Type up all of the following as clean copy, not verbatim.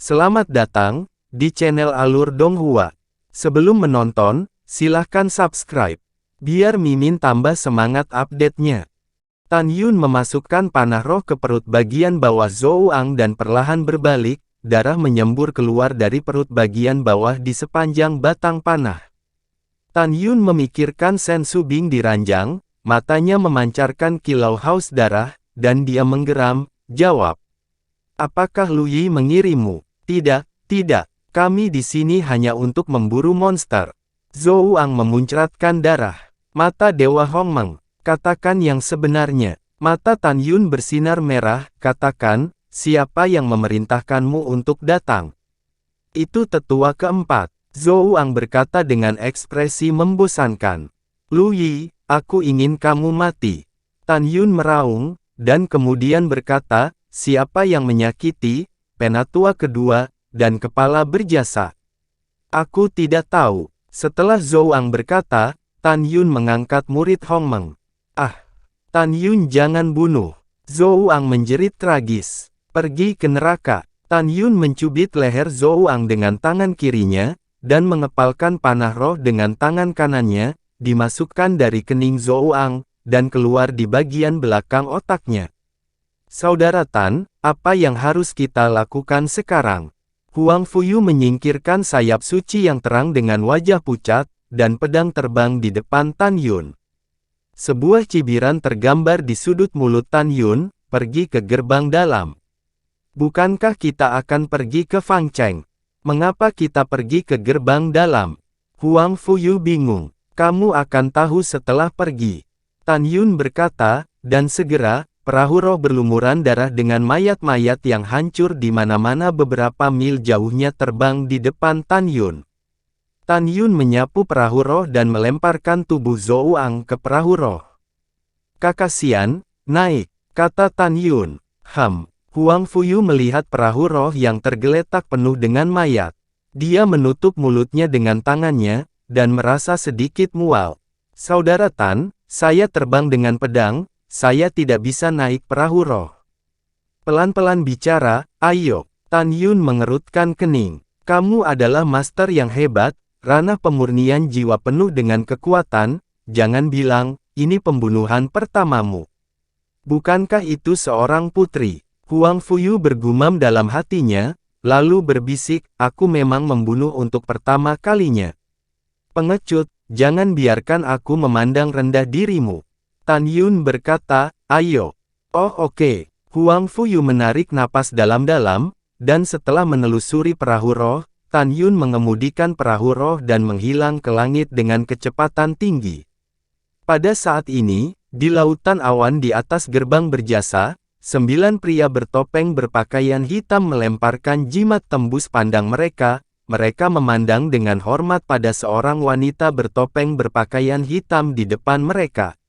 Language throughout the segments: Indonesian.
Selamat datang di channel Alur Donghua. Sebelum menonton, silahkan subscribe, biar Mimin tambah semangat update-nya. Tan Yun memasukkan panah roh ke perut bagian bawah Zhou Ang dan perlahan berbalik, darah menyembur keluar dari perut bagian bawah di sepanjang batang panah. Tan Yun memikirkan Shen Subing di ranjang, matanya memancarkan kilau haus darah, dan dia menggeram, jawab. Apakah Lu Yi mengirimu? Tidak, tidak. Kami di sini hanya untuk memburu monster. Zhou Ang memuncratkan darah. Mata Dewa Hongmeng. Katakan yang sebenarnya. Mata Tan Yun bersinar merah. Katakan, siapa yang memerintahkanmu untuk datang? Itu tetua keempat. Zhou Ang berkata dengan ekspresi membosankan. Lu Yi, aku ingin kamu mati. Tan Yun meraung, dan kemudian berkata, siapa yang menyakiti, penatua kedua, dan kepala berjasa? Aku tidak tahu. Setelah Zhou Ang berkata, Tan Yun mengangkat murid Hongmeng. Ah! Tan Yun jangan bunuh. Zhou Ang menjerit tragis. Pergi ke neraka. Tan Yun mencubit leher Zhou Ang dengan tangan kirinya, dan mengepalkan panah roh dengan tangan kanannya, dimasukkan dari kening Zhou Ang, dan keluar di bagian belakang otaknya. Saudara Tan, apa yang harus kita lakukan sekarang? Huang Fuyu menyingkirkan sayap suci yang terang dengan wajah pucat, dan pedang terbang di depan Tan Yun. Sebuah cibiran tergambar di sudut mulut Tan Yun, pergi ke gerbang dalam. Bukankah kita akan pergi ke Fangcheng? Mengapa kita pergi ke gerbang dalam? Huang Fuyu bingung. Kamu akan tahu setelah pergi. Tan Yun berkata, dan segera, perahu roh berlumuran darah dengan mayat-mayat yang hancur di mana-mana beberapa mil jauhnya terbang di depan Tan Yun. Tan Yun menyapu perahu roh dan melemparkan tubuh Zhou Ang ke perahu roh. Kakasian, naik, kata Tan Yun. Huang Fuyu melihat perahu roh yang tergeletak penuh dengan mayat. Dia menutup mulutnya dengan tangannya, dan merasa sedikit mual. Saudara Tan, saya terbang dengan pedang, saya tidak bisa naik perahu roh. Pelan-pelan bicara, ayo. Tan Yun mengerutkan kening. Kamu adalah master yang hebat, ranah pemurnian jiwa penuh dengan kekuatan, jangan bilang, ini pembunuhan pertamamu. Bukankah itu seorang putri? Huang Fuyu bergumam dalam hatinya, lalu berbisik, aku memang membunuh untuk pertama kalinya. Pengecut, jangan biarkan aku memandang rendah dirimu. Tan Yun berkata, ayo. Oh oke. Huang Fuyu menarik napas dalam-dalam, dan setelah menelusuri perahu roh, Tan Yun mengemudikan perahu roh dan menghilang ke langit dengan kecepatan tinggi. Pada saat ini, di lautan awan di atas gerbang berjasa, 9 pria bertopeng berpakaian hitam melemparkan jimat tembus pandang mereka. Mereka memandang dengan hormat pada seorang wanita bertopeng berpakaian hitam di depan mereka.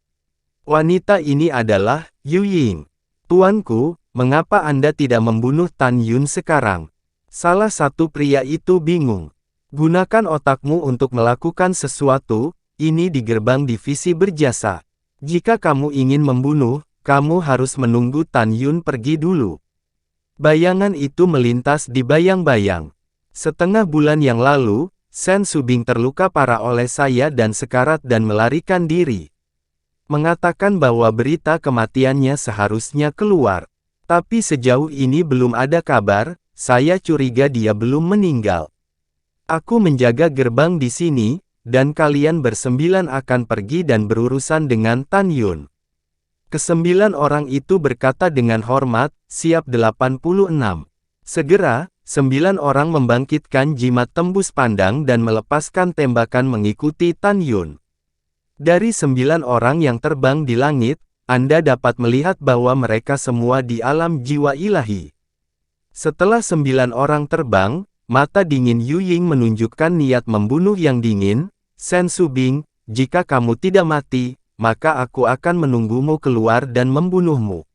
Wanita ini adalah Yu Ying. Tuanku, mengapa Anda tidak membunuh Tan Yun sekarang? Salah satu pria itu bingung. Gunakan otakmu untuk melakukan sesuatu, ini di gerbang divisi berjasa. Jika kamu ingin membunuh, kamu harus menunggu Tan Yun pergi dulu. Bayangan itu melintas di bayang-bayang. Setengah bulan yang lalu, Shen Subing terluka parah oleh saya dan sekarat dan melarikan diri. Mengatakan bahwa berita kematiannya seharusnya keluar. Tapi sejauh ini belum ada kabar, saya curiga dia belum meninggal. Aku menjaga gerbang di sini, dan kalian bersembilan akan pergi dan berurusan dengan Tan Yun. Kesembilan orang itu berkata dengan hormat, siap 86. Segera, 9 orang membangkitkan jimat tembus pandang dan melepaskan tembakan mengikuti Tan Yun. Dari 9 orang yang terbang di langit, Anda dapat melihat bahwa mereka semua di alam jiwa ilahi. Setelah 9 orang terbang, mata dingin Yu Ying menunjukkan niat membunuh yang dingin. Shen Subing, jika kamu tidak mati, maka aku akan menunggumu keluar dan membunuhmu.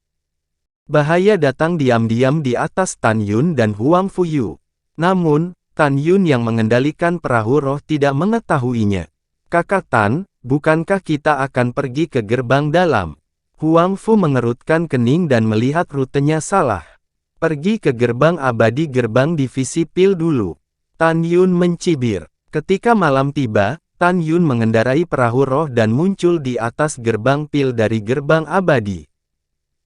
Bahaya datang diam-diam di atas Tan Yun dan Huang Fuyu. Namun, Tan Yun yang mengendalikan perahu roh tidak mengetahuinya. Kakak Tan, bukankah kita akan pergi ke gerbang dalam? Huang Fu mengerutkan kening dan melihat rutenya salah. Pergi ke gerbang abadi gerbang divisi pil dulu. Tan Yun mencibir. Ketika malam tiba, Tan Yun mengendarai perahu roh dan muncul di atas gerbang pil dari gerbang abadi.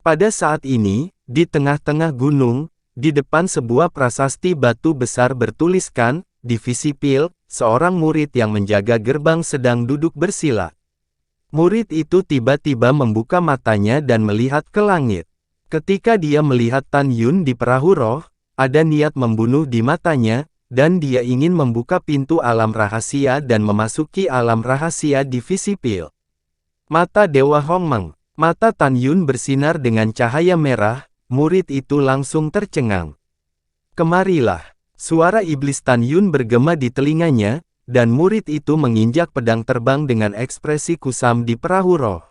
Pada saat ini, di tengah-tengah gunung, di depan sebuah prasasti batu besar bertuliskan, Divisi Pil, seorang murid yang menjaga gerbang sedang duduk bersila. Murid itu tiba-tiba membuka matanya dan melihat ke langit. Ketika dia melihat Tan Yun di perahu roh, ada niat membunuh di matanya, dan dia ingin membuka pintu alam rahasia dan memasuki alam rahasia Divisi Pil. Mata Dewa Hongmeng. Mata Tan Yun bersinar dengan cahaya merah, murid itu langsung tercengang. Kemarilah. Suara iblis Tan Yun bergema di telinganya, dan murid itu menginjak pedang terbang dengan ekspresi kusam di perahu roh.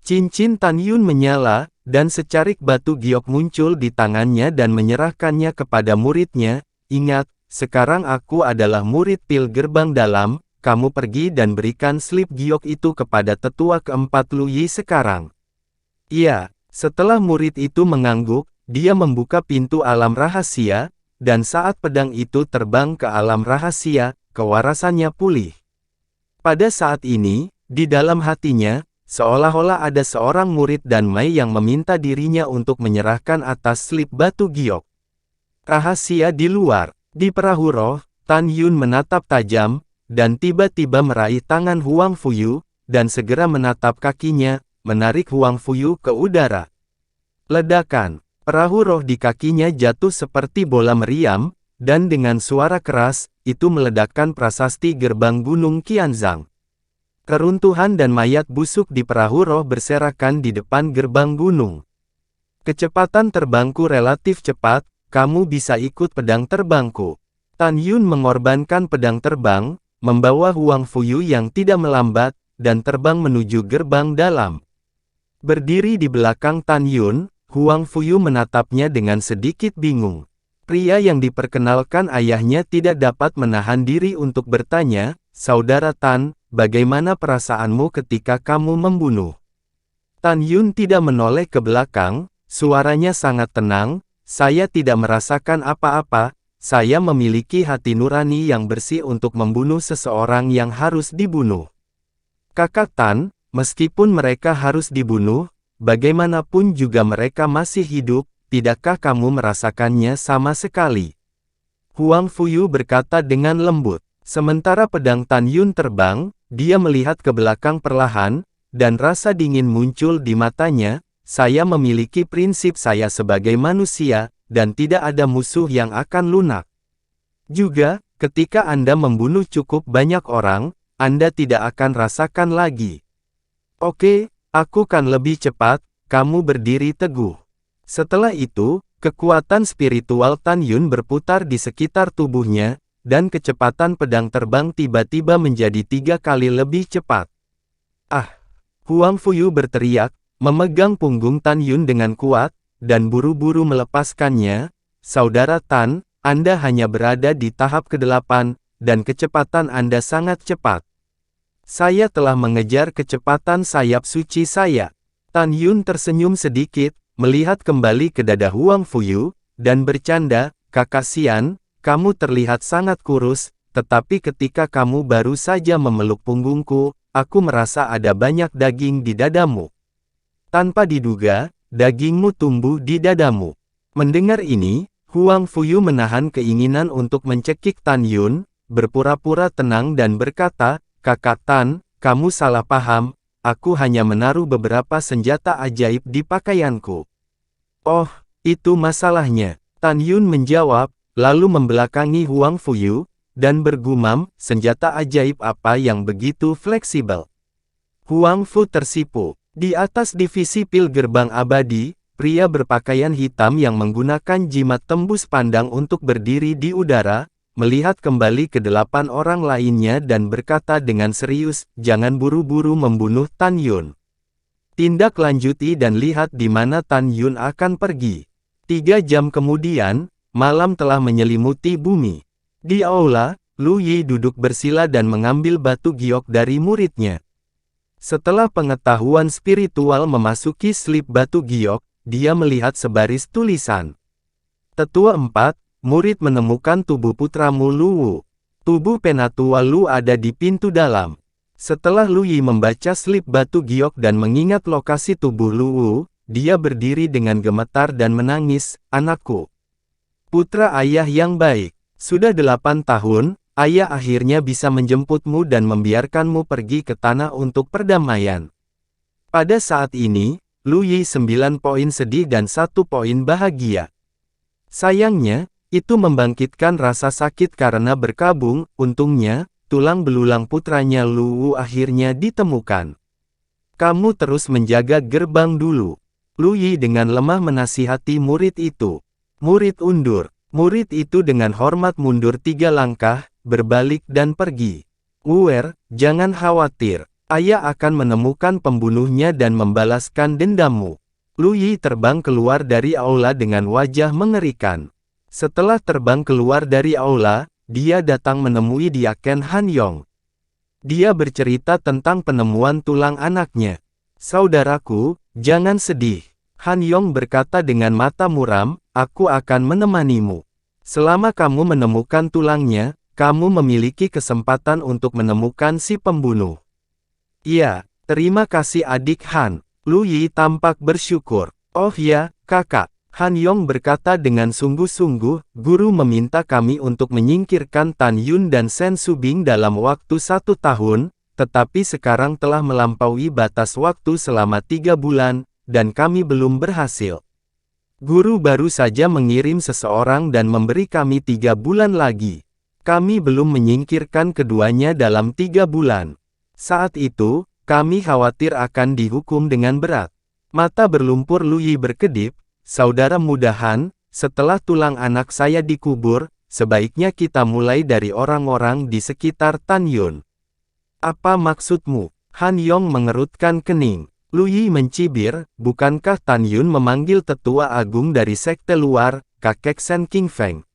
Cincin Tan Yun menyala, dan secarik batu giok muncul di tangannya dan menyerahkannya kepada muridnya. Ingat, sekarang aku adalah murid pil gerbang dalam. Kamu pergi dan berikan slip giok itu kepada tetua keempat Lu Yi sekarang. Iya, setelah murid itu mengangguk, dia membuka pintu alam rahasia, dan saat pedang itu terbang ke alam rahasia, kewarasannya pulih. Pada saat ini, di dalam hatinya, seolah-olah ada seorang murid dan Mai yang meminta dirinya untuk menyerahkan atas slip batu giok. Rahasia di luar. Di perahu roh, Tan Yun menatap tajam, dan tiba-tiba meraih tangan Huang Fuyu, dan segera menatap kakinya, menarik Huang Fuyu ke udara. Ledakan, perahu roh di kakinya jatuh seperti bola meriam, dan dengan suara keras, itu meledakkan prasasti gerbang Gunung Qianzhang. Keruntuhan dan mayat busuk di perahu roh berserakan di depan gerbang gunung. Kecepatan terbangku relatif cepat, kamu bisa ikut pedang terbangku. Tan Yun mengorbankan pedang terbang, membawa Huang Fuyu yang tidak melambat, dan terbang menuju gerbang dalam. Berdiri di belakang Tan Yun, Huang Fuyu menatapnya dengan sedikit bingung. Pria yang diperkenalkan ayahnya tidak dapat menahan diri untuk bertanya, "Saudara Tan, bagaimana perasaanmu ketika kamu membunuh?" Tan Yun tidak menoleh ke belakang, suaranya sangat tenang, "Saya tidak merasakan apa-apa. Saya memiliki hati nurani yang bersih untuk membunuh seseorang yang harus dibunuh. Kakak Tan, meskipun mereka harus dibunuh, bagaimanapun juga mereka masih hidup, tidakkah kamu merasakannya sama sekali?" Huang Fuyu berkata dengan lembut. Sementara pedang Tan Yun terbang, dia melihat ke belakang perlahan, dan rasa dingin muncul di matanya. "Saya memiliki prinsip saya sebagai manusia, dan tidak ada musuh yang akan lunak. Juga, ketika Anda membunuh cukup banyak orang, Anda tidak akan rasakan lagi." "Oke, aku kan lebih cepat." Kamu berdiri teguh. Setelah itu, kekuatan spiritual Tan Yun berputar di sekitar tubuhnya, dan kecepatan pedang terbang tiba-tiba menjadi 3 kali lebih cepat. "Ah!" Huang Fuyu berteriak, memegang punggung Tan Yun dengan kuat, dan buru-buru melepaskannya. "Saudara Tan, Anda hanya berada di tahap ke-8, dan kecepatan Anda sangat cepat. Saya telah mengejar kecepatan sayap suci saya." Tan Yun tersenyum sedikit, melihat kembali ke dada Huang Fuyu, dan bercanda, "Kakak Xian, kamu terlihat sangat kurus, tetapi ketika kamu baru saja memeluk punggungku, aku merasa ada banyak daging di dadamu. Tanpa diduga, dagingmu tumbuh di dadamu." Mendengar ini, Huang Fuyu menahan keinginan untuk mencekik Tan Yun, berpura-pura tenang dan berkata, "Kakak Tan, kamu salah paham, aku hanya menaruh beberapa senjata ajaib di pakaianku." "Oh, itu masalahnya." Tan Yun menjawab, lalu membelakangi Huang Fuyu, dan bergumam, "Senjata ajaib apa yang begitu fleksibel?" Huang Fu tersipu. Di atas divisi pil gerbang abadi, pria berpakaian hitam yang menggunakan jimat tembus pandang untuk berdiri di udara, melihat kembali ke 8 orang lainnya dan berkata dengan serius, "Jangan buru-buru membunuh Tan Yun. Tindak lanjuti dan lihat di mana Tan Yun akan pergi." 3 jam kemudian, malam telah menyelimuti bumi. Di aula, Lu Yi duduk bersila dan mengambil batu giok dari muridnya. Setelah pengetahuan spiritual memasuki slip batu giok, dia melihat sebaris tulisan. Tetua 4, murid menemukan tubuh putramu Lu Wu. Tubuh Penatua Lu ada di pintu dalam. Setelah Lu Yi membaca slip batu giok dan mengingat lokasi tubuh Lu Wu, dia berdiri dengan gemetar dan menangis, "Anakku. Putra ayah yang baik. Sudah 8 tahun, ayah akhirnya bisa menjemputmu dan membiarkanmu pergi ke tanah untuk perdamaian." Pada saat ini, Lu Yi 9 poin sedih dan 1 poin bahagia. Sayangnya, itu membangkitkan rasa sakit karena berkabung. Untungnya, tulang belulang putranya Lu Wu akhirnya ditemukan. "Kamu terus menjaga gerbang dulu." Lu Yi dengan lemah menasihati murid itu. Murid undur. Murid itu dengan hormat mundur 3 langkah, berbalik dan pergi. "Wuer, jangan khawatir. Ayah akan menemukan pembunuhnya dan membalaskan dendammu." Lu Yi terbang keluar dari aula dengan wajah mengerikan. Setelah terbang keluar dari aula, dia datang menemui Diaken Han Yong. Dia bercerita tentang penemuan tulang anaknya. "Saudaraku, jangan sedih." Han Yong berkata dengan mata muram, "Aku akan menemanimu. Selama kamu menemukan tulangnya, kamu memiliki kesempatan untuk menemukan si pembunuh." "Iya, terima kasih adik Han." Lu Yi tampak bersyukur. "Oh ya, kakak." Han Yong berkata dengan sungguh-sungguh, "Guru meminta kami untuk menyingkirkan Tan Yun dan Sen Subing dalam waktu 1 tahun, tetapi sekarang telah melampaui batas waktu selama 3 bulan, dan kami belum berhasil. Guru baru saja mengirim seseorang dan memberi kami 3 bulan lagi. Kami belum menyingkirkan keduanya dalam 3 bulan. Saat itu, kami khawatir akan dihukum dengan berat." Mata berlumpur Lu Yi berkedip, "Saudara muda Han, setelah tulang anak saya dikubur, sebaiknya kita mulai dari orang-orang di sekitar Tan Yun." "Apa maksudmu?" Han Yong mengerutkan kening. Lu Yi mencibir, "Bukankah Tan Yun memanggil tetua agung dari sekte luar, kakek Sen King Feng?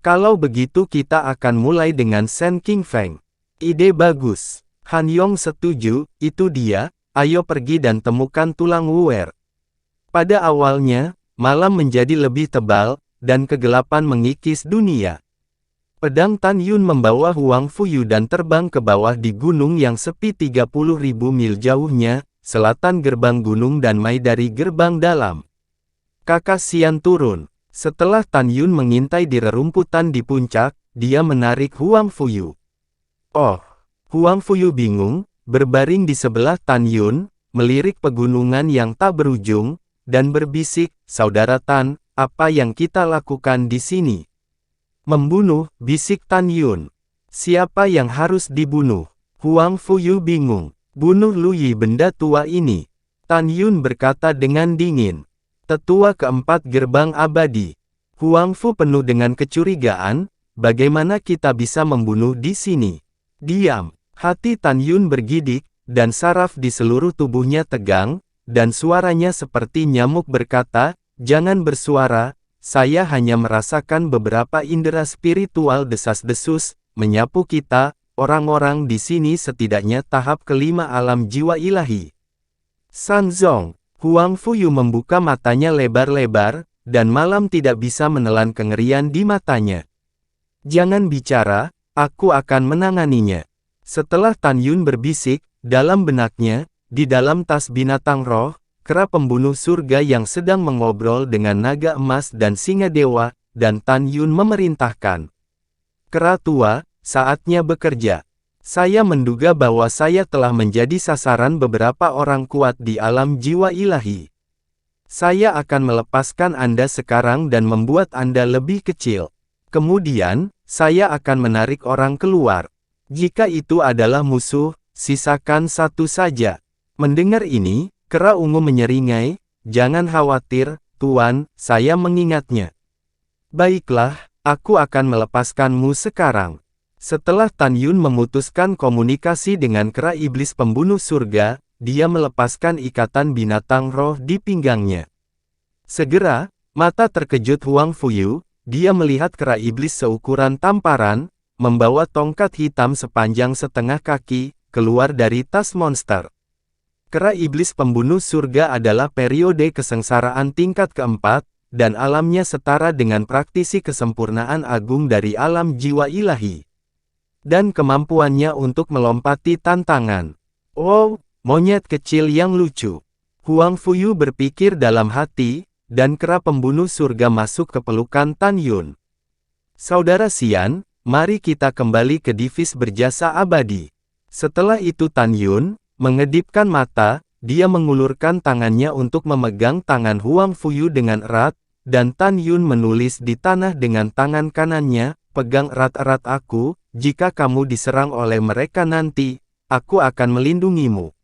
Kalau begitu kita akan mulai dengan Sen King Feng." "Ide bagus." Han Yong setuju, "Itu dia, ayo pergi dan temukan tulang Wuer." Pada awalnya, malam menjadi lebih tebal, dan kegelapan mengikis dunia. Pedang Tan Yun membawa Huang Fuyu dan terbang ke bawah di gunung yang sepi 30.000 mil jauhnya, selatan gerbang gunung dan Mai dari gerbang dalam. Kakak Xian turun. Setelah Tan Yun mengintai di rerumputan di puncak, dia menarik Huang Fuyu. "Oh." Huang Fuyu bingung, berbaring di sebelah Tan Yun, melirik pegunungan yang tak berujung, dan berbisik, "Saudara Tan, apa yang kita lakukan di sini?" "Membunuh," bisik Tan Yun. "Siapa yang harus dibunuh?" Huang Fuyu bingung. "Bunuh Lu Yi benda tua ini." Tan Yun berkata dengan dingin. "Tetua keempat gerbang abadi." Huang Fu penuh dengan kecurigaan, "Bagaimana kita bisa membunuh di sini?" "Diam." Hati Tan Yun bergidik, dan saraf di seluruh tubuhnya tegang, dan suaranya seperti nyamuk berkata, "Jangan bersuara, saya hanya merasakan beberapa indera spiritual desas-desus, menyapu kita, orang-orang di sini setidaknya tahap kelima alam jiwa ilahi." "San Zong." Huang Fuyu membuka matanya lebar-lebar, dan malam tidak bisa menelan kengerian di matanya. "Jangan bicara, aku akan menanganinya." Setelah Tan Yun berbisik, dalam benaknya, di dalam tas binatang roh, kera pembunuh surga yang sedang mengobrol dengan naga emas dan singa dewa, dan Tan Yun memerintahkan. "Kera tua, saatnya bekerja. Saya menduga bahwa saya telah menjadi sasaran beberapa orang kuat di alam jiwa ilahi. Saya akan melepaskan Anda sekarang dan membuat Anda lebih kecil. Kemudian, saya akan menarik orang keluar. Jika itu adalah musuh, sisakan satu saja." Mendengar ini, kera ungu menyeringai, "Jangan khawatir, Tuan, saya mengingatnya." "Baiklah, aku akan melepaskanmu sekarang." Setelah Tan Yun memutuskan komunikasi dengan kera iblis pembunuh surga, dia melepaskan ikatan binatang roh di pinggangnya. Segera, mata terkejut Huang Fuyu, dia melihat kera iblis seukuran tamparan, membawa tongkat hitam sepanjang setengah kaki, keluar dari tas monster. Kera iblis pembunuh surga adalah periode kesengsaraan tingkat keempat, dan alamnya setara dengan praktisi kesempurnaan agung dari alam jiwa ilahi. Dan kemampuannya untuk melompati tantangan. Oh, monyet kecil yang lucu. Huang Fuyu berpikir dalam hati, dan kera pembunuh surga masuk ke pelukan Tan Yun. Saudara Xian, mari kita kembali ke divis berjasa abadi. Setelah itu Tan Yun mengedipkan mata, dia mengulurkan tangannya untuk memegang tangan Huang Fuyu dengan erat, dan Tan Yun menulis di tanah dengan tangan kanannya, pegang erat-erat aku, jika kamu diserang oleh mereka nanti, aku akan melindungimu.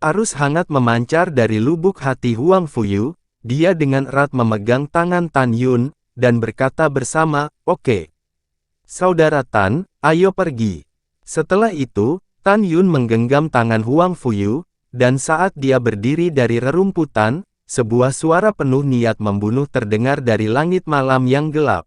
Arus hangat memancar dari lubuk hati Huang Fuyu, dia dengan erat memegang tangan Tan Yun, dan berkata bersama, "Oke. Saudara Tan, ayo pergi." Setelah itu, Tan Yun menggenggam tangan Huang Fuyu, dan saat dia berdiri dari rerumputan, sebuah suara penuh niat membunuh terdengar dari langit malam yang gelap.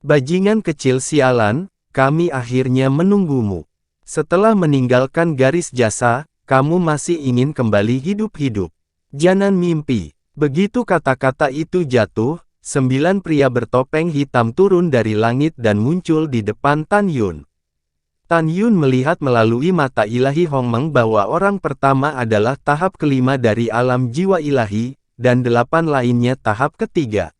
"Bajingan kecil sialan, kami akhirnya menunggumu. Setelah meninggalkan garis jasa, kamu masih ingin kembali hidup-hidup. Jangan mimpi." Begitu kata-kata itu jatuh, 9 pria bertopeng hitam turun dari langit dan muncul di depan Tan Yun. Tan Yun melihat melalui mata ilahi Hongmeng bahwa orang pertama adalah tahap kelima dari alam jiwa ilahi, dan 8 lainnya tahap ketiga.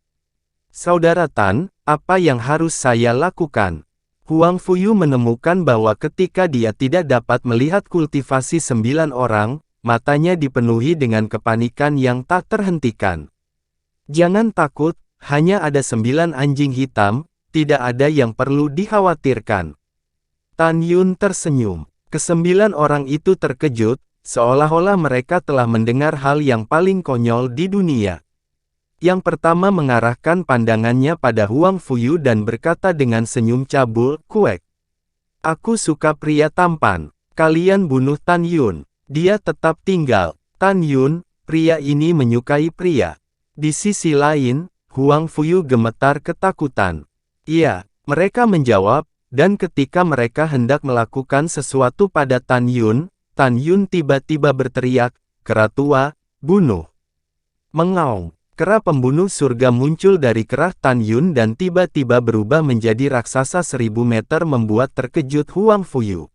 "Saudara Tan, apa yang harus saya lakukan?" Huang Fuyu menemukan bahwa ketika dia tidak dapat melihat kultivasi 9 orang, matanya dipenuhi dengan kepanikan yang tak terhentikan. "Jangan takut, hanya ada 9 anjing hitam, tidak ada yang perlu dikhawatirkan." Tan Yun tersenyum. Ke-9 orang itu terkejut, seolah-olah mereka telah mendengar hal yang paling konyol di dunia. Yang pertama mengarahkan pandangannya pada Huang Fuyu dan berkata dengan senyum cabul, "Kuek. Aku suka pria tampan. Kalian bunuh Tan Yun." Dia tetap tinggal. Tan Yun, pria ini menyukai pria. Di sisi lain, Huang Fuyu gemetar ketakutan. "Iya," mereka menjawab, dan ketika mereka hendak melakukan sesuatu pada Tan Yun tiba-tiba berteriak, "Kera tua, bunuh!" Mengaung. Kera pembunuh surga muncul dari kerah Tan Yun dan tiba-tiba berubah menjadi raksasa 1000 meter membuat terkejut Huang Fuyu.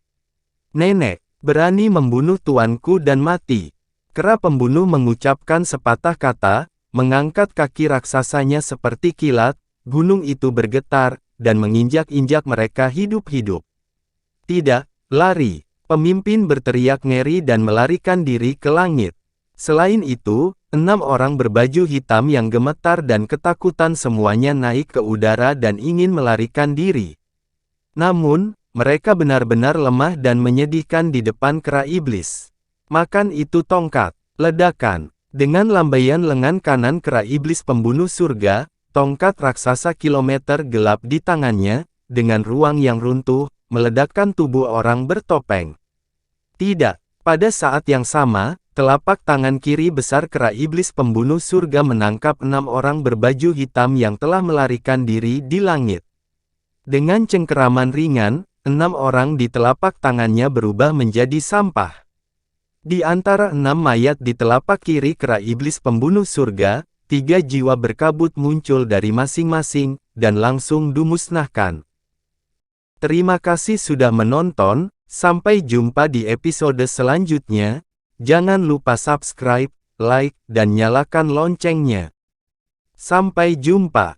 "Nenek, berani membunuh tuanku dan mati." Kera pembunuh mengucapkan sepatah kata, mengangkat kaki raksasanya seperti kilat, gunung itu bergetar, dan menginjak-injak mereka hidup-hidup. "Tidak, lari!" Pemimpin berteriak ngeri dan melarikan diri ke langit. Selain itu, 6 orang berbaju hitam yang gemetar dan ketakutan semuanya naik ke udara dan ingin melarikan diri. Namun, mereka benar-benar lemah dan menyedihkan di depan kera iblis. "Makan itu tongkat!" Ledakan. Dengan lambaian lengan kanan kera iblis pembunuh surga, tongkat raksasa kilometer gelap di tangannya, dengan ruang yang runtuh, meledakkan tubuh orang bertopeng. Tidak. Pada saat yang sama, telapak tangan kiri besar kera iblis pembunuh surga menangkap 6 orang berbaju hitam yang telah melarikan diri di langit. Dengan cengkeraman ringan, 6 orang di telapak tangannya berubah menjadi sampah. Di antara 6 mayat di telapak kiri kera iblis pembunuh surga, 3 jiwa berkabut muncul dari masing-masing, dan langsung dimusnahkan. Terima kasih sudah menonton, sampai jumpa di episode selanjutnya. Jangan lupa subscribe, like, dan nyalakan loncengnya. Sampai jumpa.